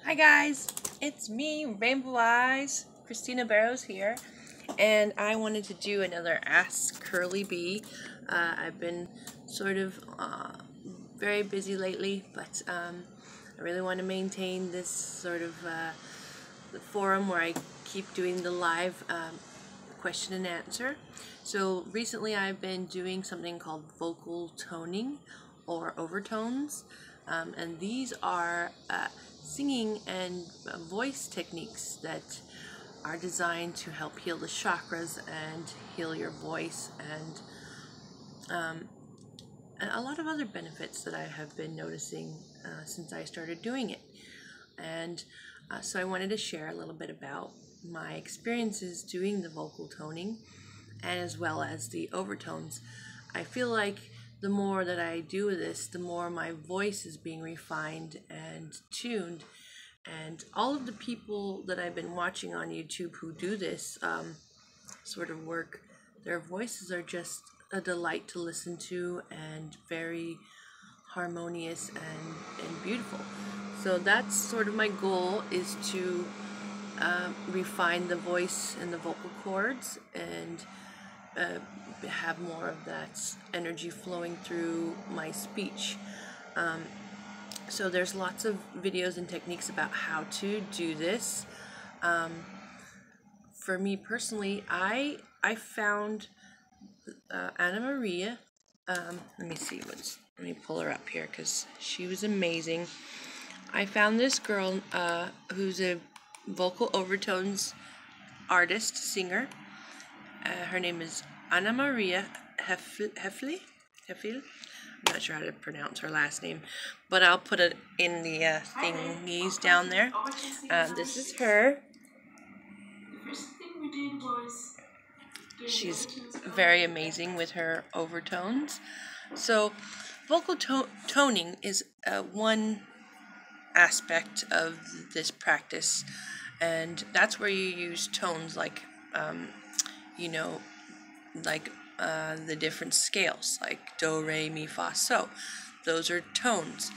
Hi guys, it's me, Rainbow Eyes, Christina Barrows here, and I wanted to do another Ask Curly Bee. I've been sort of very busy lately, but I really want to maintain this sort of forum where I keep doing the live question and answer. So recently I've been doing something called vocal toning or overtones, and these are singing and voice techniques that are designed to help heal the chakras and heal your voice, and a lot of other benefits that I have been noticing since I started doing it. And so I wanted to share a little bit about my experiences doing the vocal toning and as well as the overtones. I feel like the more that I do this, the more my voice is being refined and tuned. And all of the people that I've been watching on YouTube who do this sort of work, their voices are just a delight to listen to and very harmonious and beautiful. So that's sort of my goal, is to refine the voice and the vocal cords and have more of that energy flowing through my speech. So there's lots of videos and techniques about how to do this. For me personally, I found Anna Maria. Let me pull her up here because she was amazing. I found this girl who's a vocal overtones artist, singer. Her name is Anna Maria Hefli. I'm not sure how to pronounce her last name, but I'll put it in the thingies down there. This is her. She's very amazing with her overtones. So vocal toning is one aspect of this practice, and that's where you use tones like the different scales, like do, re, mi, fa, so. Those are tones.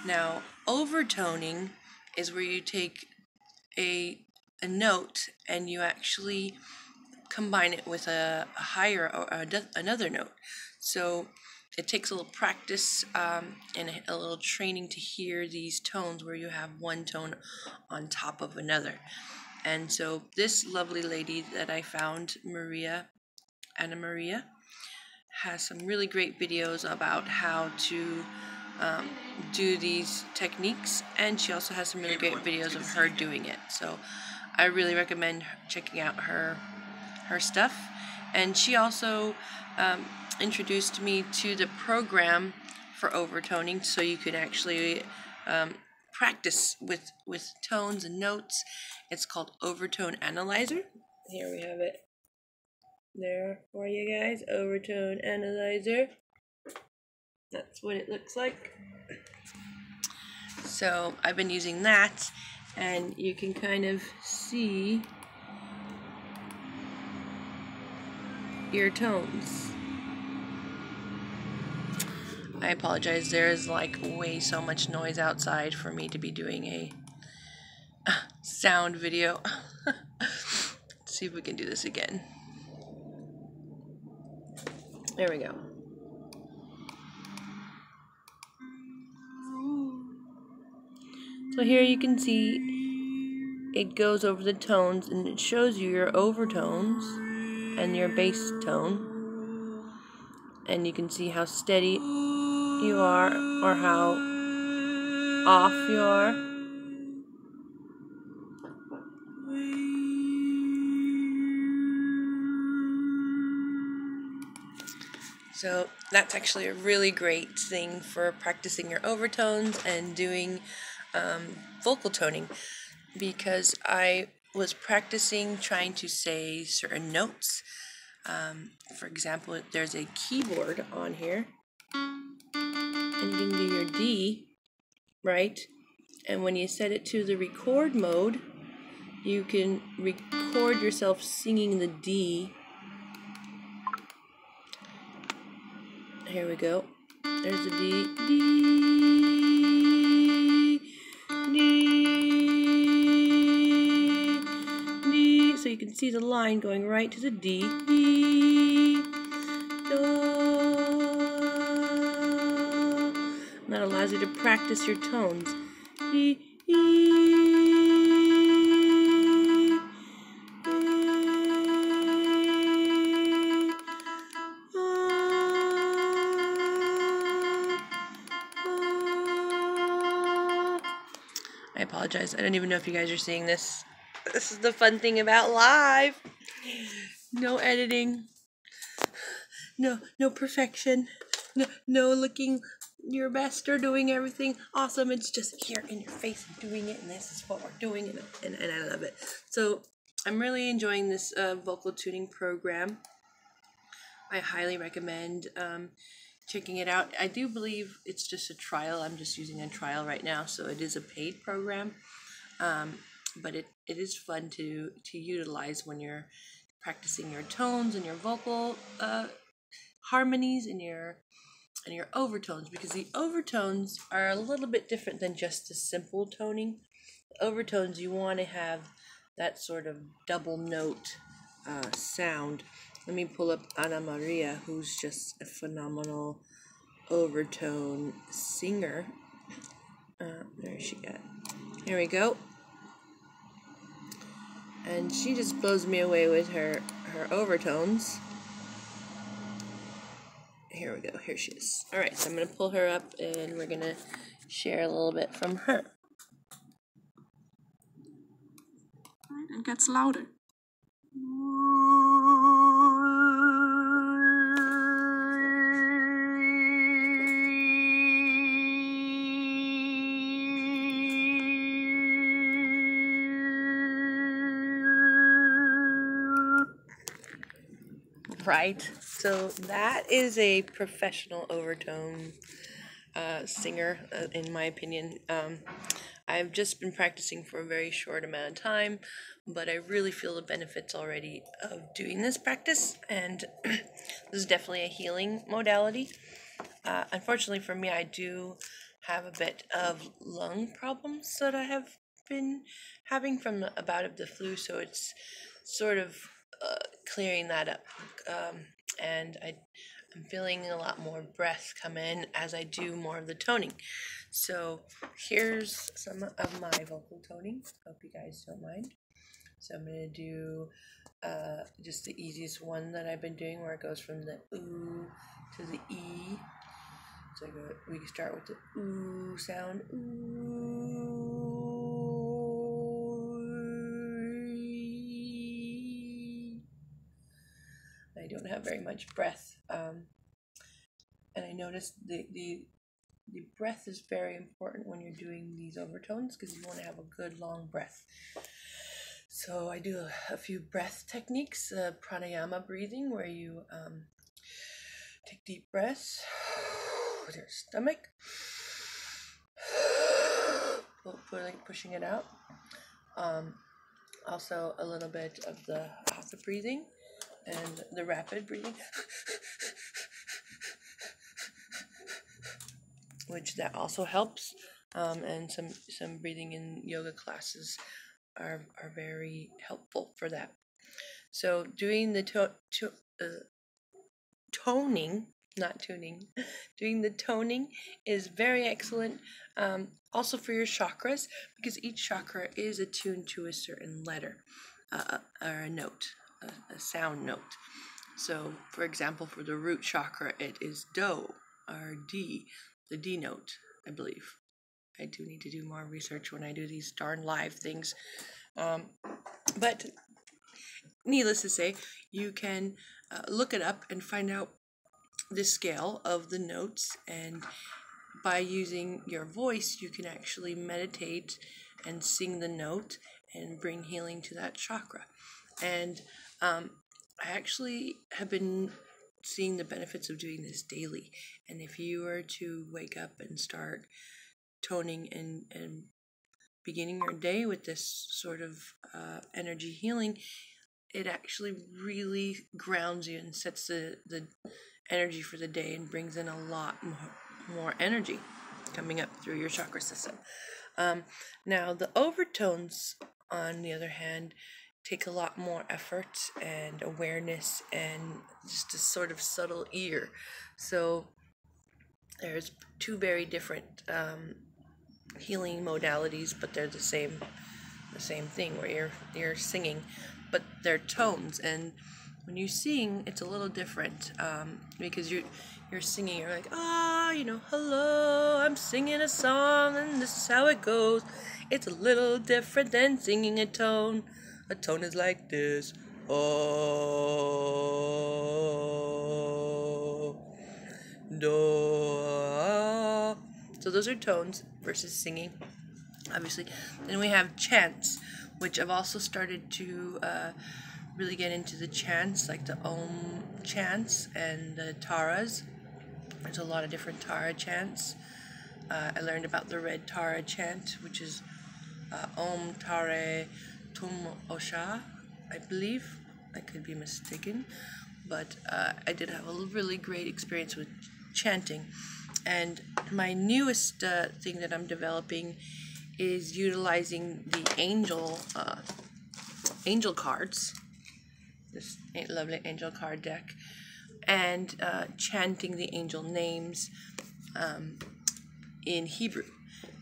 Now overtoning is where you take a note and you actually combine it with a higher or another note. So it takes a little practice and a little training to hear these tones where you have one tone on top of another. And so this lovely lady that I found, Anna Maria, has some really great videos about how to do these techniques, and she also has some really great videos of her doing it. So I really recommend checking out her stuff. And she also introduced me to the program for overtoning, so you can actually practice with tones and notes. It's called Overtone Analyzer. Here we have it there for you guys. Overtone Analyzer. That's what it looks like. So I've been using that, and you can kind of see your tones. I apologize, there is like way so much noise outside for me to be doing a sound video. Let's see if we can do this again. There we go. So here you can see it goes over the tones and it shows you your overtones and your bass tone, and you can see how steady you are or how off you are. So that's actually a really great thing for practicing your overtones and doing vocal toning, because I was practicing trying to say certain notes. For example, there's a keyboard on here, and you can do your D, right? And when you set it to the record mode, you can record yourself singing the D. Here we go. There's the D. D. D. see the line going right to the D. D, do. And that allows you to practice your tones. D, I apologize. I don't even know if you guys are seeing this. This is the fun thing about live. No editing. No perfection. No looking your best or doing everything awesome. It's just here in your face and doing it, and this is what we're doing, and I love it. So I'm really enjoying this vocal tuning program. I highly recommend checking it out. I do believe it's just a trial. I'm just using a trial right now, so it is a paid program. But it is fun to utilize when you're practicing your tones and your vocal harmonies and your overtones, because the overtones are a little bit different than just a simple toning. The overtones, you want to have that sort of double note sound. Let me pull up Ana Maria, who's just a phenomenal overtone singer. There she got. Here we go. And she just blows me away with her overtones. Here we go. Here she is. All right, so I'm going to pull her up, and we're going to share a little bit from her. It gets louder. Right, so that is a professional overtone singer, in my opinion. I've just been practicing for a very short amount of time, but I really feel the benefits already of doing this practice, and this is definitely a healing modality. Unfortunately for me, I do have a bit of lung problems that I have been having from a bout of the flu, so it's sort of clearing that up, and I'm feeling a lot more breath come in as I do more of the toning. So here's some of my vocal toning. Hope you guys don't mind. So I'm going to do just the easiest one that I've been doing, where it goes from the ooh to the E. So we start with the ooh sound. Ooh. I don't have very much breath, and I noticed the breath is very important when you're doing these overtones, because you want to have a good long breath. So I do a few breath techniques, pranayama breathing, where you take deep breaths with your stomach, pushing it out. Also a little bit of the hatha breathing and the rapid breathing, which that also helps. And some breathing in yoga classes are very helpful for that. So doing the toning, not tuning, doing the toning is very excellent. Also for your chakras, because each chakra is attuned to a certain letter or a note, a sound note. So, for example, for the root chakra, it is do or D, the D note, I believe. I do need to do more research when I do these darn live things. But needless to say, you can look it up and find out the scale of the notes, and by using your voice, you can actually meditate and sing the note and bring healing to that chakra. And I actually have been seeing the benefits of doing this daily. And if you were to wake up and start toning and beginning your day with this sort of energy healing, it actually really grounds you and sets the energy for the day and brings in a lot more energy coming up through your chakra system. Now, the overtones, on the other hand, take a lot more effort and awareness and just a sort of subtle ear. So there's two very different healing modalities, but they're the same thing, where you're singing, but they're tones. And when you sing, it's a little different, because you're singing, you're like, hello, I'm singing a song and this is how it goes. It's a little different than singing a tone. A tone is like this. Oh, do. So those are tones versus singing, obviously. Then we have chants, which I've also started to really get into the chants, like the Om chants and the Taras. There's a lot of different Tara chants. I learned about the red Tara chant, which is Om Tare Tum Osha, I believe. I could be mistaken, but I did have a really great experience with chanting. And my newest thing that I'm developing is utilizing the angel cards, this lovely angel card deck, and chanting the angel names in Hebrew.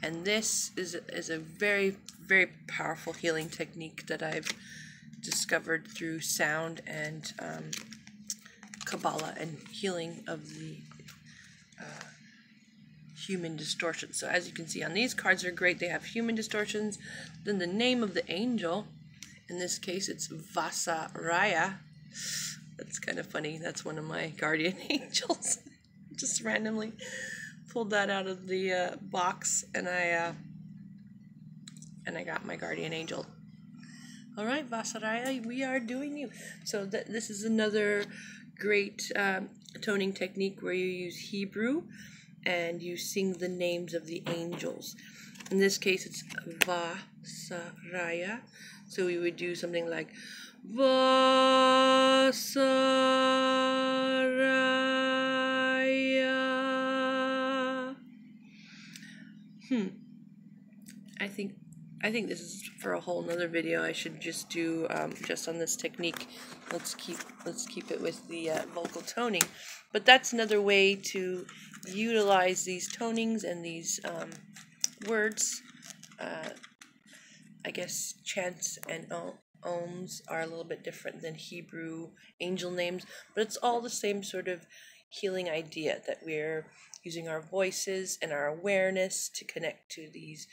And this is a very, very powerful healing technique that I've discovered through sound and Kabbalah and healing of the human distortions. So as you can see on these cards, are great. They have human distortions. Then the name of the angel, in this case it's Vasaraya. That's kind of funny. That's one of my guardian angels. Just randomly pulled that out of the box, and I got my guardian angel. All right, Vasaraya, we are doing you. So this is another great toning technique where you use Hebrew and you sing the names of the angels. In this case, it's Vasaraya. So we would do something like Vasaraya. I think this is for a whole nother video. I should just do just on this technique. Let's keep it with the vocal toning. But that's another way to utilize these tonings and these words. I guess chants and ohms are a little bit different than Hebrew angel names, but it's all the same sort of healing idea, that we're using our voices and our awareness to connect to these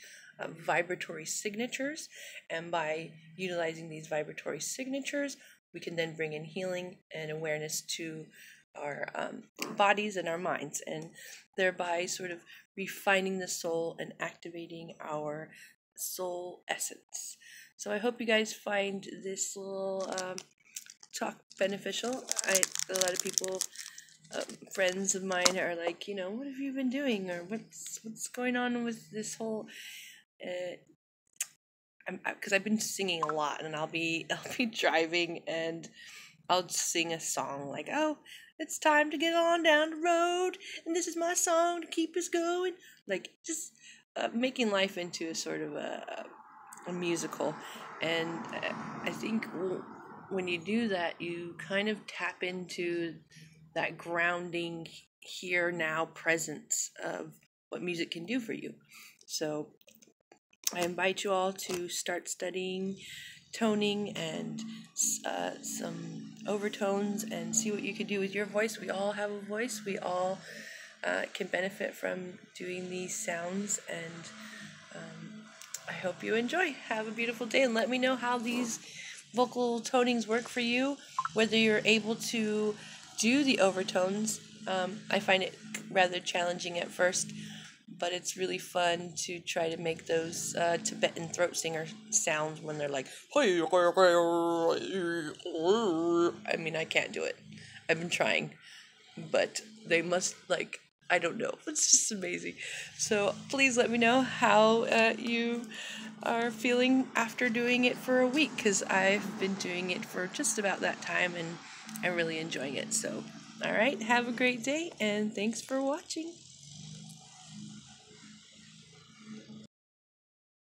vibratory signatures, and by utilizing these vibratory signatures, we can then bring in healing and awareness to our bodies and our minds, and thereby sort of refining the soul and activating our soul essence. So I hope you guys find this little talk beneficial. A lot of people, friends of mine, are like, what have you been doing, or what's going on with this whole because I've been singing a lot, and I'll be driving and I'll sing a song like, oh, it's time to get on down the road, and this is my song to keep us going, like just making life into a sort of a musical. And I think when you do that, you kind of tap into that grounding here now presence of what music can do for you. So I invite you all to start studying toning and some overtones, and see what you can do with your voice. We all have a voice. We all can benefit from doing these sounds, and I hope you enjoy. Have a beautiful day, and let me know how these vocal tonings work for you, whether you're able to do the overtones. I find it rather challenging at first, but it's really fun to try to make those Tibetan throat singer sounds when they're like, I mean, I can't do it. I've been trying, but they must, like, I don't know. It's just amazing. So please let me know how you are feeling after doing it for a week, because I've been doing it for just about that time, and I'm really enjoying it. So, all right, have a great day, and thanks for watching.